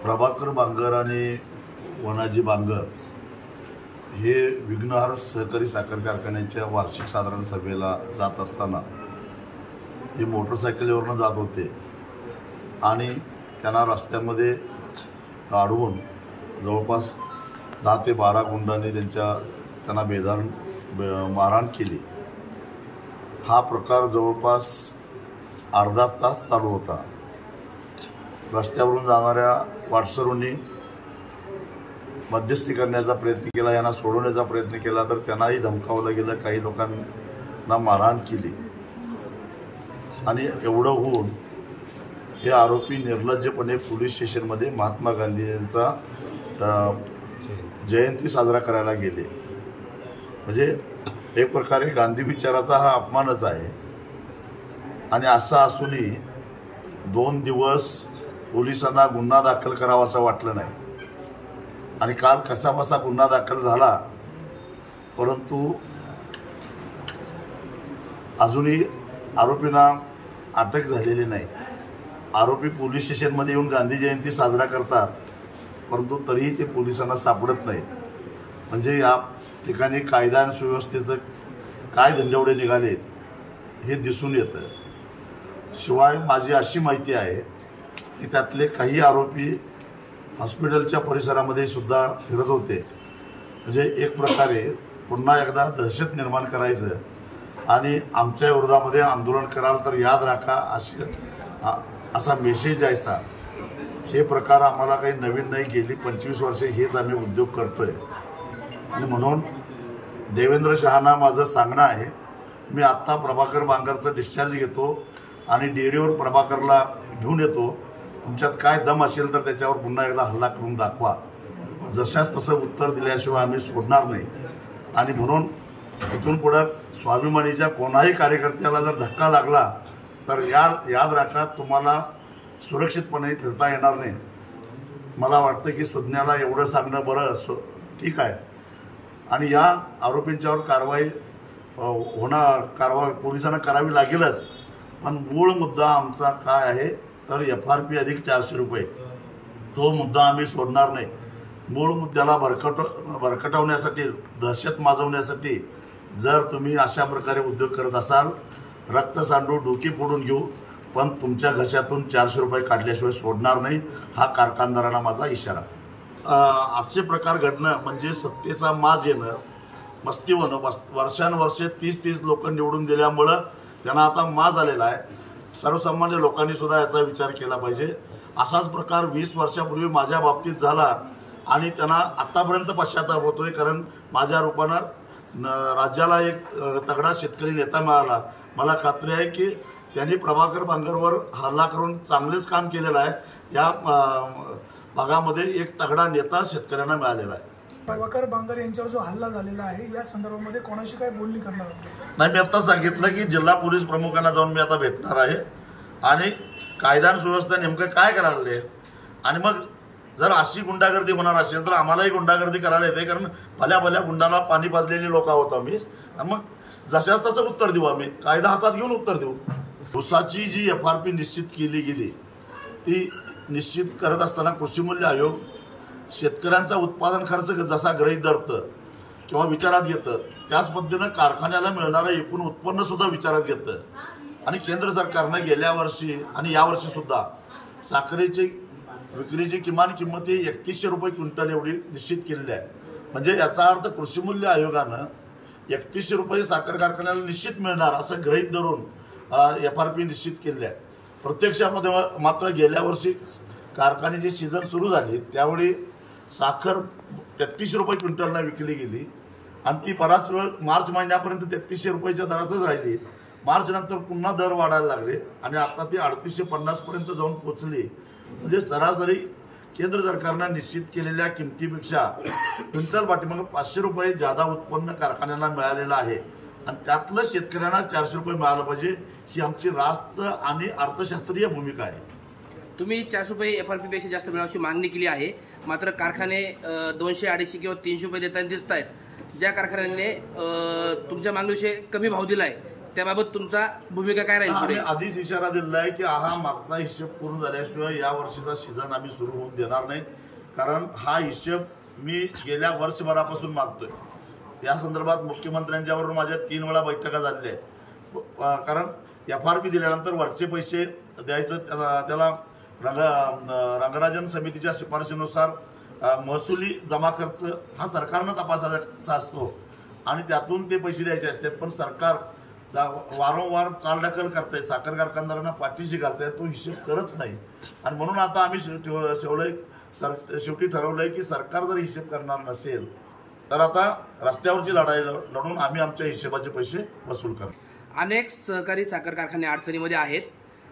प्रभाकर बांगर आणि वनाजी बांगर हे विघ्नहर सहकारी साखर कारखान्याच्या वार्षिक साधारण सभेला जात असताना हे मोटरसायकलीवरनं जात होते आणि त्यांना रस्त्यामध्ये अडवून जवळपास 10 ते 12 गुंडांनी त्यांना मारहाण केली। हा प्रकार जवळपास अर्धा तास चालू होता। रस्त्यावरून जाणाऱ्या वाटसरूंनी मध्यस्थी करण्याचा प्रयत्न केला, यांना सोडवण्याचा प्रयत्न केला तर त्यांनाही धमकावलं गेलं, काही लोकांना मारहाण केली आणि एवढं होऊन हे आरोपी निर्लज्जपणे पोलीस स्टेशनमध्ये महात्मा गांधी यांचा जयंती साजरा करायला गेले। म्हणजे एक प्रकारे गांधी विचाराचा हा अपमानच आहे। आणि असं असूनही 2 दिवस पोलिसांना गुन्हा दाखल करावा असं वाटलं नाही आणि काल कसाबसा गुन्हा दाखल झाला, परंतु अजूनही आरोपींना अटक झालेली नाही। आरोपी पोलीस स्टेशनमध्ये येऊन गांधी जयंती साजरा करतात, परंतु तरीही ते पोलिसांना सापडत नाहीत। म्हणजे या ठिकाणी कायदा आणि सुव्यवस्थेचं काय धंदेवडे निघालेत हे दिसून येतं। शिवाय माझी अशी माहिती आहे की त्यातले काही आरोपी हॉस्पिटलच्या परिसरामध्ये सुद्धा फिरत होते। म्हणजे एक प्रकारे पुन्हा एकदा दहशत निर्माण करायचं आणि आमच्या विरोधामध्ये आंदोलन कराल तर याद राखा असा मेसेज द्यायचा। हे प्रकार आम्हाला काही नवीन नाही, गेली 25 वर्षे हेच आम्ही उद्योग करतोय। आणि म्हणून देवेंद्र शहांना माझं सांगणं आहे, मी आत्ता प्रभाकर बांगरचं डिस्चार्ज घेतो आणि डेअरीवर प्रभाकरला घेऊन येतो। तुमच्यात काय दम असेल तर त्याच्यावर पुन्हा एकदा हल्ला करून दाखवा। जशाच तसं उत्तर दिल्याशिवाय आम्ही सोडणार नाही। आणि म्हणून इथून पुढं स्वाभिमानीच्या कोणाही कार्यकर्त्याला जर धक्का लागला तर याद राखा, तुम्हाला सुरक्षितपणे फिरता येणार नाही। मला वाटतं की सुज्ञाला एवढं सांगणं बरं ठीक आहे। आणि या आरोपींच्यावर कारवाई पोलिसांना करावी लागेलच, पण मूळ मुद्दा आमचा काय आहे तर FRP अधिक 400 रुपये, तो मुद्दा आम्ही सोडणार नाही। मूळ मुद्द्याला भरकटवण्यासाठी, दहशत माजवण्यासाठी जर तुम्ही अशा प्रकारे उद्योग करत असाल, रक्त सांडू डोकी फोडून घेऊ, पण तुमच्या घशातून 400 रुपये काढल्याशिवाय सोडणार नाही, हा कारखानदारांना माझा इशारा। असे प्रकार घडणं म्हणजे सत्तेचा माज येणं, मस्ती होणं। वर्षानुवर्षे 30 लोक निवडून दिल्यामुळं त्यांना आता माज आलेला आहे। सर्वसामान्य लोकांनी सुद्धा याचा विचार केला पाहिजे। असाच प्रकार 20 वर्षापूर्वी माझ्या बाबतीत झाला आणि त्यांना आत्तापर्यंत पश्चाताप होतोय, कारण माझ्या रूपानं राज्याला एक तगडा शेतकरी नेता मिळाला। मला खात्री आहे की त्यांनी प्रभाकर बांगरवर हल्ला करून चांगलेच काम केलेलं आहे। या भागामध्ये एक तगडा नेता शेतकऱ्यांना मिळालेला आहे। प्रभाकर बांगर यांच्यावर जो हल्ला झालेला आहे या संदर्भामध्ये कोणाशी काय बोलणी करणार आहात? नाही, मी आता सांगितलं की जिल्हा पोलीस प्रमुखांना जाऊन मी आता भेटणार आहे आणि कायदा आणि सुव्यवस्था नेमकं काय करायला आणि मग जर अशी गुंडागर्दी होणार असेल तर आम्हालाही गुंडागर्दी करायला येते, कारण भल्या गुंडाला पाणी पाजलेली लोक आहोत आम्ही। आणि मग जशाच तसं उत्तर देऊ, आम्ही कायदा हातात घेऊन उत्तर देऊ। ऊसाची जी FRP निश्चित केली गेली ती निश्चित करत असताना कृषी मूल्य आयोग शेतकऱ्यांचा उत्पादन खर्च जसा गृहीत धरतं किंवा विचारात घेतं, त्याच पद्धतीनं कारखान्याला मिळणारं एकूण उत्पन्न सुद्धा विचारात घेतं। आणि केंद्र सरकारनं गेल्या वर्षी आणि यावर्षी सुद्धा साखरेची विक्रीची किमान किंमत ही 3100 रुपये क्विंटल एवढी निश्चित केलेली आहे। म्हणजे याचा अर्थ कृषी मूल्य आयोगानं 3100 रुपये साखर कारखान्याला निश्चित मिळणार असं गृहीत धरून FRP निश्चित केले आहे। प्रत्यक्षामध्ये मात्र गेल्या वर्षी कारखान्याची सीझन सुरू झाली त्यावेळी साखर 3300 रुपये क्विंटलला विकली गेली आणि ती बराच वेळ मार्च महिन्यापर्यंत 3300 रुपयाच्या दरातच राहिली। मार्च नंतर पुन्हा दर वाढायला लागले आणि आता ती 3850 पर्यंत जाऊन पोहोचली। म्हणजे सरासरी केंद्र सरकारनं निश्चित केलेल्या किमतीपेक्षा क्विंटल पाठीमागे 500 रुपये जादा उत्पन्न कारखान्याला मिळालेलं आहे आणि त्यातलं शेतकऱ्यांना 400 रुपये मिळालं पाहिजे, ही आमची रास्त आणि अर्थशास्त्रीय भूमिका आहे। तुम्ही 400 रुपये FRP पेक्षा जास्त मिळावयाची मागणी केली आहे, मात्र कारखाने 200, 250 किंवा 300 रुपये देताना दिसत आहेत। ज्या कारखान्याने तुमच्या मागणीविषयी कमी भाव दिला आहे त्याबाबत तुमचा भूमिका काय राहील आम्ही पुढे? आधीच इशारा दिलेला आहे की हा मागचा हिशेब पूर्ण झाल्याशिवाय या वर्षीचा सीझन आम्ही सुरू होऊन देणार नाही. कारण हा हिशेब मी गेल्या वर्षभरापासून मागतोय. या संदर्भात मुख्यमंत्र्यांच्याबरोबर माझ्या 3 वेळा बैठका झालेल्या आहेत. कारण FRP दिल्यानंतर वरचे पैसे द्यायचं त्याला रंगराजन समितीच्या शिफारशीनुसार महसुली जमा खर्च हा सरकारनं तपासायचा असतो आणि त्यातून ते पैसे द्यायचे असतात. पण सरकार वारंवार चालढकल करताय, साखर कारखानदारांना पाठीशी घालताय, तो हिशेब करत नाही. आणि म्हणून आता आम्ही शेवटी ठरवलंय की सरकार जर हिशेब करणार नसेल तर आता रस्त्यावरची लढाई लढून आम्ही आमच्या हिशेबाचे पैसे वसूल करतो. अनेक सहकारी साखर कारखाने अडचणीमध्ये आहेत.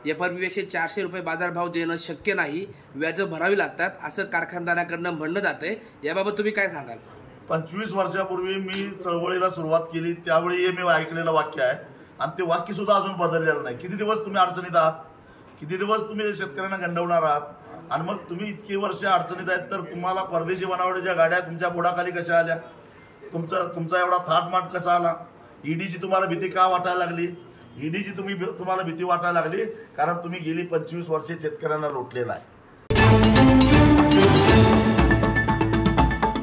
FRP पेक्षा 400 रुपये बाजारभाव देणं शक्य नाही, व्याजं भरावी लागतात असं कारखानदाराकडनं म्हणलं जातंय. याबाबत तुम्ही काय सांगाल? 25 वर्षापूर्वी मी चळवळीला सुरुवात केली त्यावेळी हे मी ऐकलेलं वाक्य आहे आणि ते वाक्य सुद्धा अजून बदललेलं नाही. किती दिवस तुम्ही अडचणीत आहात, किती दिवस तुम्ही शेतकऱ्यांना गंडवणार आहात. आणि मग तुम्ही इतकी वर्ष अडचणीत आहेत तर तुम्हाला परदेशी बनावटीच्या गाड्या तुमच्या बुडाखाली कशा आल्या, तुमचा एवढा थाटमाट कसा आला, ईडीची तुम्हाला भीती का वाटायला लागली? ईडीची तुम्हाला भीती वाटायला लागली कारण तुम्ही गेली 25 वर्षे शेतकऱ्यांना लुटलेला आहे.